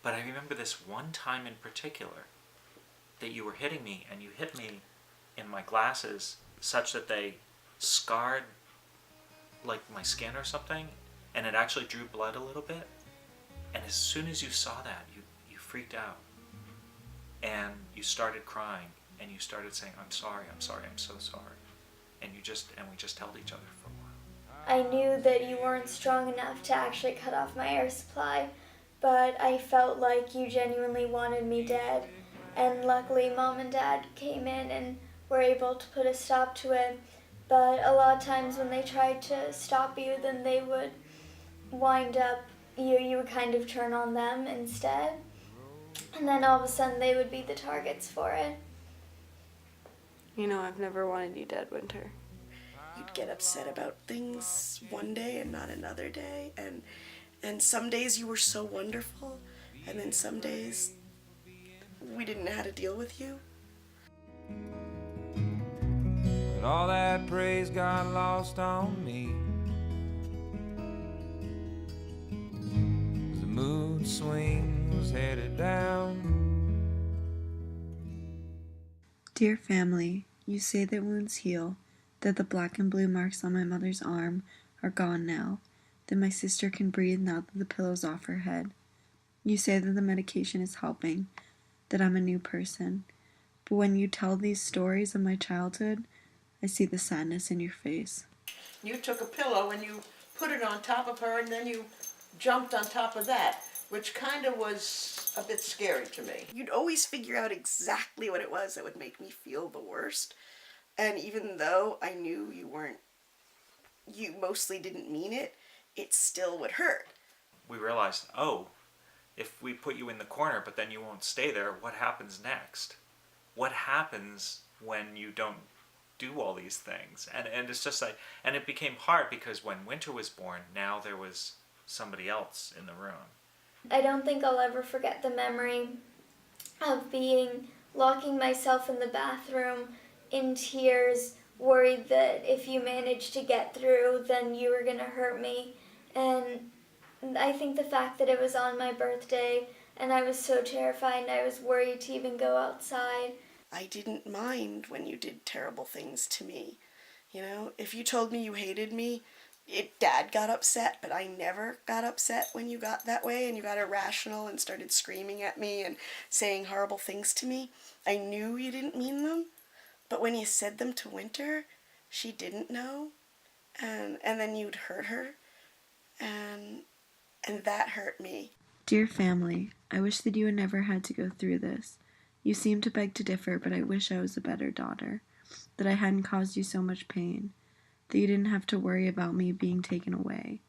But I remember this one time in particular that you were hitting me, and you hit me in my glasses such that they scarred like my skin or something, and it actually drew blood a little bit. And as soon as you saw that, you freaked out, and you started crying, and you started saying, I'm sorry, I'm so sorry. And we just held each other for a while. I knew that you weren't strong enough to actually cut off my air supply, but I felt like you genuinely wanted me dead. And luckily Mom and Dad came in and were able to put a stop to it. But a lot of times when they tried to stop you, then they would wind up, you would kind of turn on them instead. And then all of a sudden they would be the targets for it. You know, I've never wanted you dead, Winter. You'd get upset about things one day and not another day, and some days you were so wonderful, and then some days we didn't know how to deal with you. But all that praise got lost on me. The mood swing was headed down. Dear family, you say that wounds heal, that the black and blue marks on my mother's arm are gone now, that my sister can breathe now that the pillow's off her head. You say that the medication is helping, that I'm a new person. But when you tell these stories of my childhood, I see the sadness in your face. You took a pillow and you put it on top of her, and then you jumped on top of that, which kind of was a bit scary to me. You'd always figure out exactly what it was that would make me feel the worst. And even though I knew you mostly didn't mean it, it still would hurt. We realized, oh, if we put you in the corner but then you won't stay there, what happens next? What happens when you don't do all these things? And it's just like, and it became hard because when Winter was born, now there was somebody else in the room. I don't think I'll ever forget the memory of locking myself in the bathroom in tears, worried that if you managed to get through, then you were going to hurt me. And I think the fact that it was on my birthday and I was so terrified and I was worried to even go outside. I didn't mind when you did terrible things to me. You know, if you told me you hated me, Dad got upset, but I never got upset when you got that way and you got irrational and started screaming at me and saying horrible things to me. I knew you didn't mean them, but when you said them to Winter, she didn't know, and then you'd hurt her, and that hurt me. Dear family, I wish that you had never had to go through this. You seem to beg to differ, but I wish I was a better daughter, that I hadn't caused you so much pain, that you didn't have to worry about me being taken away,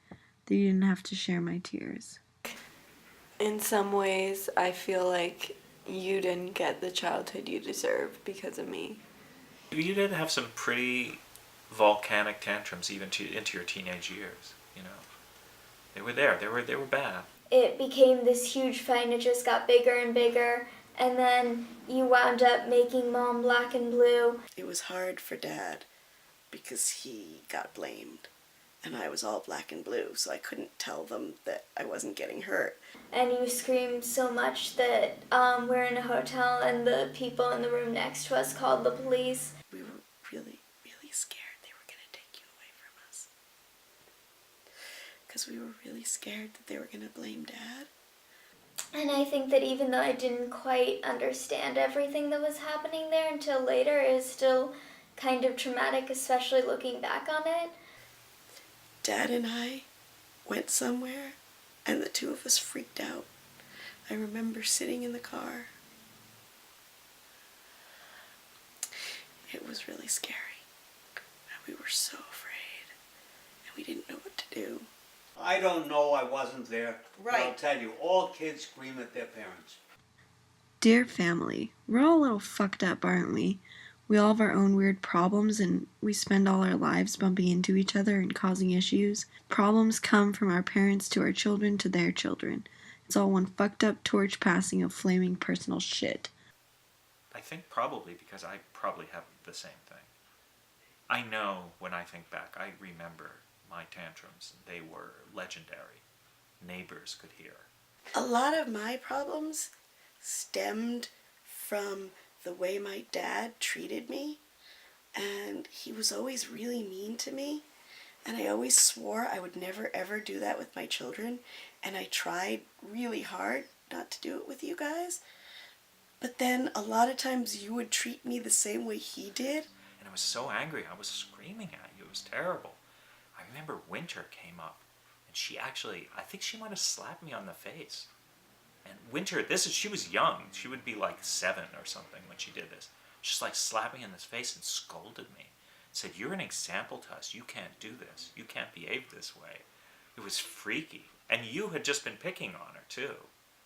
that you didn't have to share my tears. In some ways, I feel like you didn't get the childhood you deserve because of me. You did have some pretty volcanic tantrums even into your teenage years, you know. They were there. They were bad. It became this huge fight and it just got bigger and bigger. And then you wound up making Mom black and blue. It was hard for Dad because he got blamed. And I was all black and blue, so I couldn't tell them that I wasn't getting hurt. And you screamed so much that we're in a hotel and the people in the room next to us called the police. We were really, really scared they were going to take you away from us. Because we were really scared that they were going to blame Dad. And I think that even though I didn't quite understand everything that was happening there until later, it is still kind of traumatic, especially looking back on it. Dad and I went somewhere, and the two of us freaked out. I remember sitting in the car. It was really scary, and we were so afraid, and we didn't know what to do. I don't know, I wasn't there. Right. But I'll tell you, all kids scream at their parents. Dear family, we're all a little fucked up, aren't we? We all have our own weird problems, and we spend all our lives bumping into each other and causing issues. Problems come from our parents to our children to their children. It's all one fucked up torch passing of flaming personal shit. I think probably because I probably have the same thing. I know when I think back, I remember my tantrums. They were legendary. Neighbors could hear. A lot of my problems stemmed from the way my dad treated me, and he was always really mean to me, and I always swore I would never ever do that with my children, and I tried really hard not to do it with you guys, but then a lot of times you would treat me the same way he did. And I was so angry, I was screaming at you. It was terrible. I remember Winter came up, and she actually, I think she might have slapped me on the face. And Winter, she was young. She would be like 7 or something when she did this. Just like slapped me in the face and scolded me. Said, "You're an example to us. You can't do this. You can't behave this way." It was freaky. And you had just been picking on her too.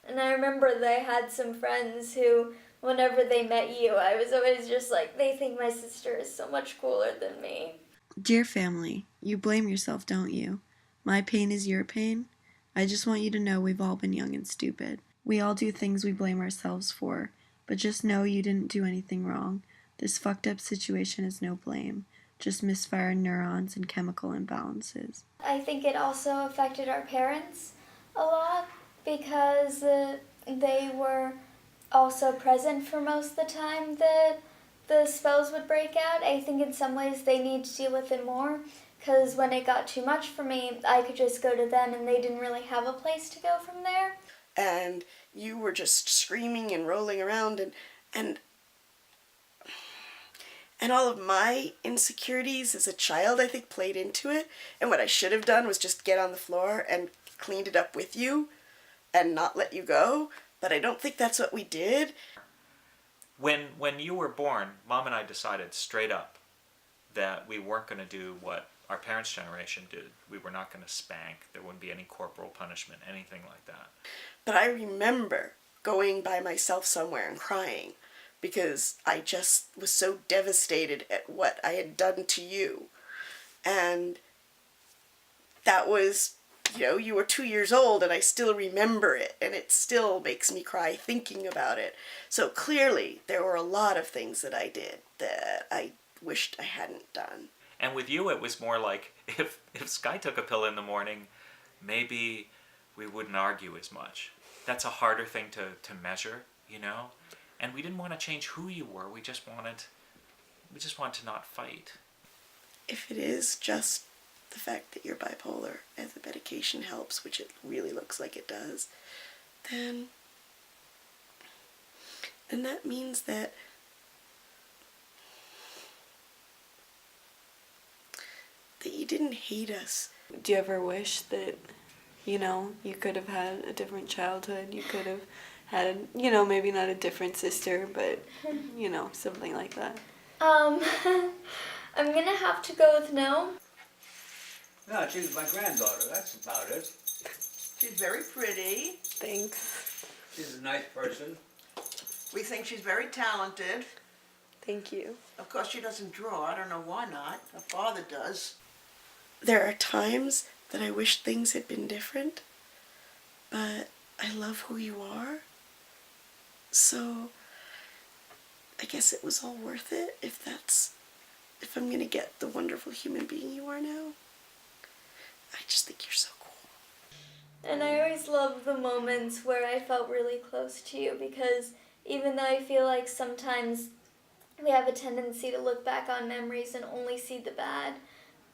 And I remember they had some friends who, whenever they met you, I was always just like, they think my sister is so much cooler than me. Dear family, you blame yourself, don't you? My pain is your pain. I just want you to know we've all been young and stupid. We all do things we blame ourselves for, but just know you didn't do anything wrong. This fucked up situation is no blame, just misfired neurons and chemical imbalances. I think it also affected our parents a lot because they were also present for most of the time that the spells would break out. I think in some ways they need to deal with it more because when it got too much for me, I could just go to them and they didn't really have a place to go from there. And you were just screaming and rolling around, and all of my insecurities as a child, I think, played into it. And what I should have done was just get on the floor and cleaned it up with you and not let you go. But I don't think that's what we did. When you were born, Mom and I decided straight up that we weren't going to do what our parents' generation did. We were not going to spank. There wouldn't be any corporal punishment, anything like that. But I remember going by myself somewhere and crying because I just was so devastated at what I had done to you. And that was, you were 2 years old and I still remember it, and it still makes me cry thinking about it. So clearly there were a lot of things that I did that I wished I hadn't done. And with you, it was more like if Sky took a pill in the morning, maybe we wouldn't argue as much. That's a harder thing to measure, And we didn't want to change who you were. We just wanted to not fight. If it is just the fact that you're bipolar and the medication helps, which it really looks like it does, then that means that you didn't hate us. Do you ever wish that, you could have had a different childhood? You could have had, maybe not a different sister, but, something like that. I'm gonna have to go with no. No, she's my granddaughter, that's about it. She's very pretty. Thanks. She's a nice person. We think she's very talented. Thank you. Of course, she doesn't draw. I don't know why not. Her father does. There are times that I wish things had been different, but I love who you are. So I guess it was all worth it if I'm gonna get the wonderful human being you are now. I just think you're so cool. And I always love the moments where I felt really close to you because even though I feel like sometimes we have a tendency to look back on memories and only see the bad,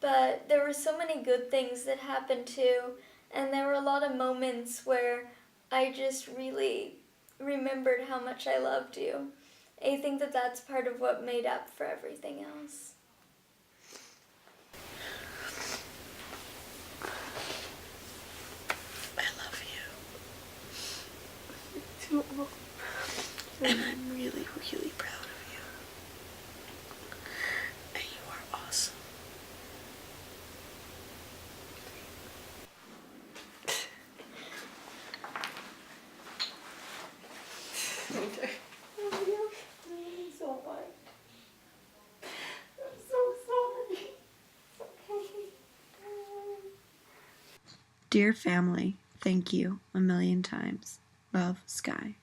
but there were so many good things that happened too, and there were a lot of moments where I just really remembered how much I loved you. I think that that's part of what made up for everything else. I love you. And I'm really, really proud of you. And you are awesome. So much. I'm so sorry. It's okay. Dear family, thank you a million times. Love, Sky.